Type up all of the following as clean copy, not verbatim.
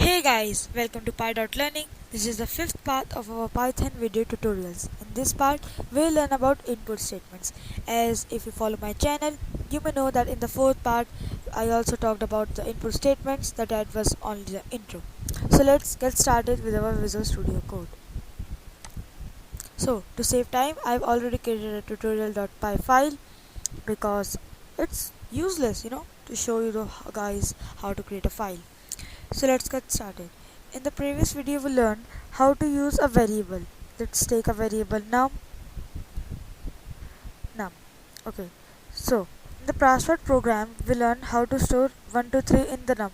Hey guys, welcome to PY.learning. This is the fifth part of our Python video tutorials. In this part, we'll learn about input statements. As if you follow my channel, you may know that in the fourth part, I also talked about the input statements. That was only the intro. So let's get started with our Visual Studio Code. So to save time, I've already created a tutorial.py file because it's useless, to show you the guys how to create a file. So let's get started. In the previous video we learned how to use a variable. Let's take a variable num. Okay. So in the password program we learned how to store 1 2 3 in the num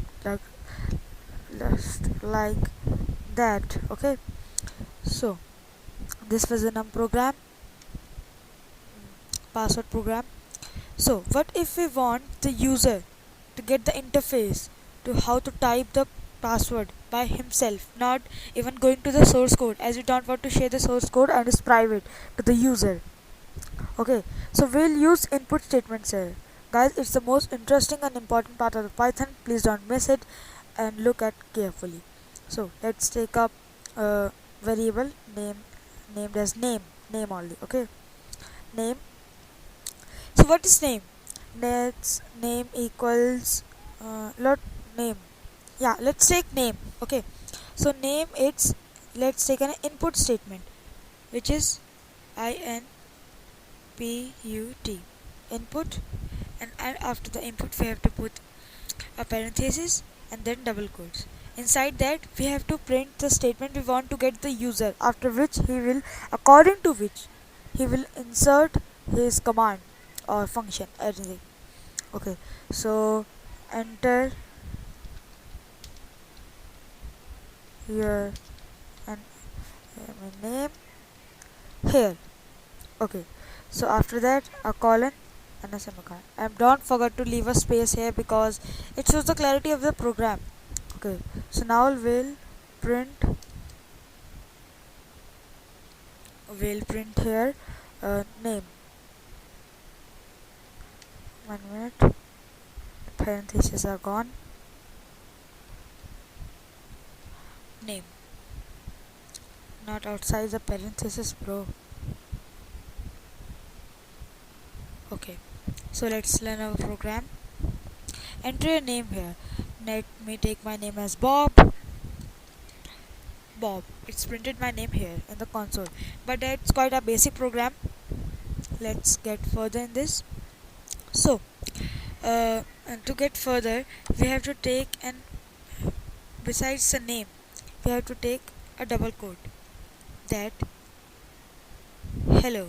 like that. Okay. So this was the num program, password program. So what if we want the user to get the interface to how to type the password by himself, not even going to the source code, as we don't want to share the source code and it's private to the user. Okay, so we'll use input statements here. Guys, it's the most interesting and important part of the Python. Please don't miss it and look at carefully. So let's take up a variable named as name only. Okay, name. So what is name? Let's name equals lot name. Yeah, let's take name. Okay, so name, it's, let's take an input statement which is input input, and after the input we have to put a parenthesis and then double quotes. Inside that we have to print the statement we want to get the user, after which according to which he will insert his command or function, anything. Okay, so enter here and my name here. Okay, so after that a colon and a semicolon, and don't forget to leave a space here because it shows the clarity of the program. Okay, so now we'll print here name. 1 minute, the parentheses are gone. Name, not outside the parenthesis, bro. Okay, so let's learn our program. Enter your name here. Let me take my name as Bob. It's printed my name here in the console, but that's quite a basic program. Let's get further in this. So and to get further we have to take, and besides the name we have to take a double quote, that hello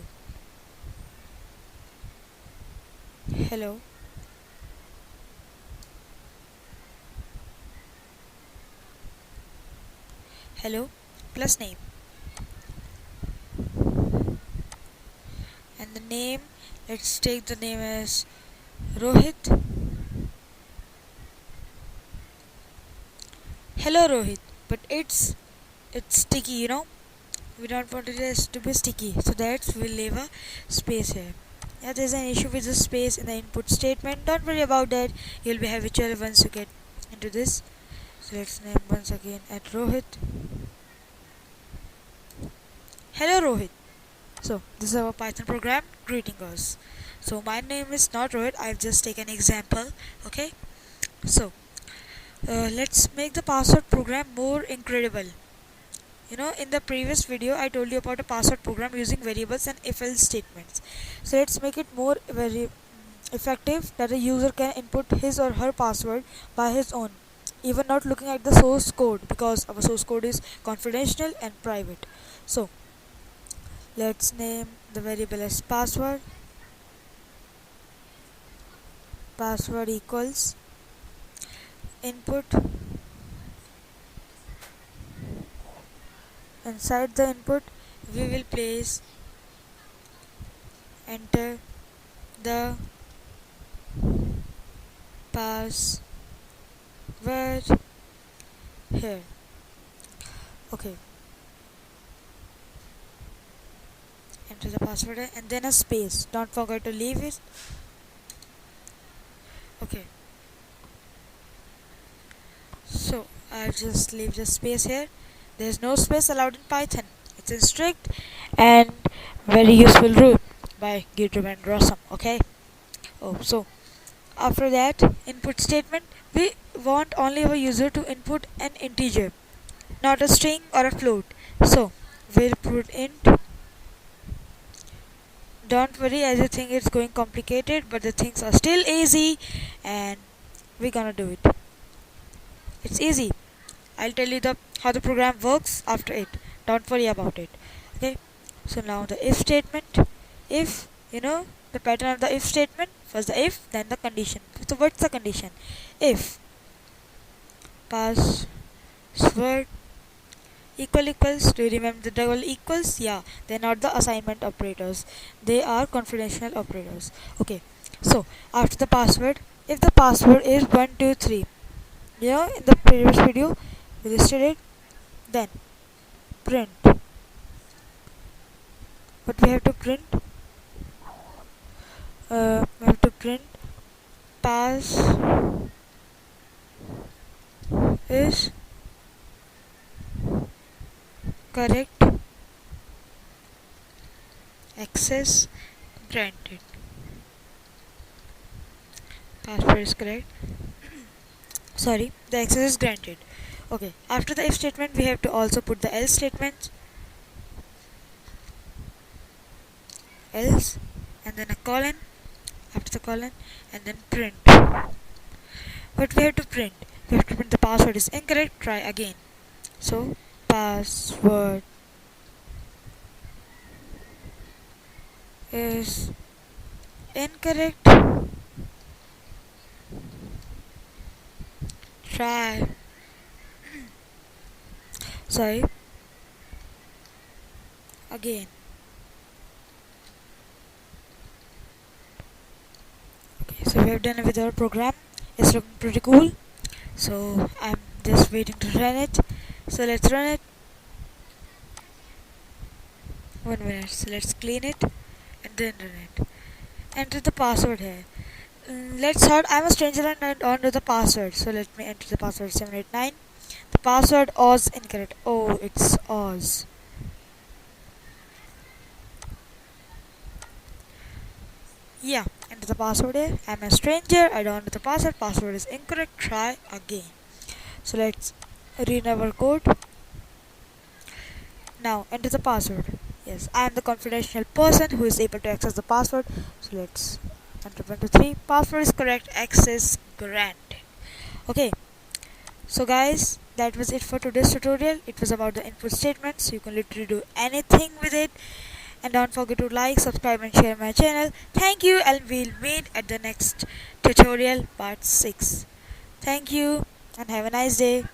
plus name, and the name, let's take the name as Rohit. Hello Rohit, but it's sticky, we don't want it to be sticky, so that's we'll leave a space here. Yeah, there's an issue with the space in the input statement. Don't worry about that, you'll be habitual once you get into this. So let's name once again at Rohit. Hello Rohit. So this is our Python program greeting us. So my name is not Rohit, I've just taken an example. Okay, so let's make the password program more incredible. In the previous video I told you about a password program using variables and if-else statements. So let's make it more very effective, that a user can input his or her password by his own, even not looking at the source code, because our source code is confidential and private. So let's name the variable as password equals input. Inside the input we will place enter the password here. Okay, enter the password and then a space, don't forget to leave it. Okay, so I'll just leave the space here. There's no space allowed in Python. It's a strict and very useful rule by Gitrum and Rossum. Okay. Oh, so after that input statement, we want only our user to input an integer, not a string or a float. So we'll put int. Don't worry as you think it's going complicated, but the things are still easy and we're gonna do it. It's easy. I'll tell you the how the program works after it. Don't worry about it. Okay. So now the if statement. If you know the pattern of the if statement, first the if, then the condition. So what's the condition? If password equals, do you remember the double equals? Yeah, they're not the assignment operators, they are confidential operators. Okay, so after the password, if the password is 123, in the previous video we listed it, then print. What we have to print? We have to print pass is correct, access granted. Password is correct. Sorry, the access is granted. Okay, after the if statement we have to also put the else statement. Else, and then a colon, after the colon, and then print. What we have to print? We have to print the password is incorrect, try again. So password is incorrect, try sorry again. Okay, so we have done it with our program. It's looking pretty cool, so I'm just waiting to run it. So let's run it. 1 minute. So let's clean it and then run it. Enter the password here. Let's start. I'm a stranger and I don't know the password, so let me enter the password 789. The password was incorrect. Oh, it's Oz. Yeah, enter the password here. I'm a stranger, I don't know the password. Password is incorrect. Try again. So let's read our code. Now enter the password. Yes, I am the confidential person who is able to access the password. So let's enter 123. Password is correct. Access granted. Okay. So guys, that was it for today's tutorial. It was about the input statements. You can literally do anything with it. And don't forget to like, subscribe and share my channel. Thank you, and we'll meet at the next tutorial part 6. Thank you and have a nice day.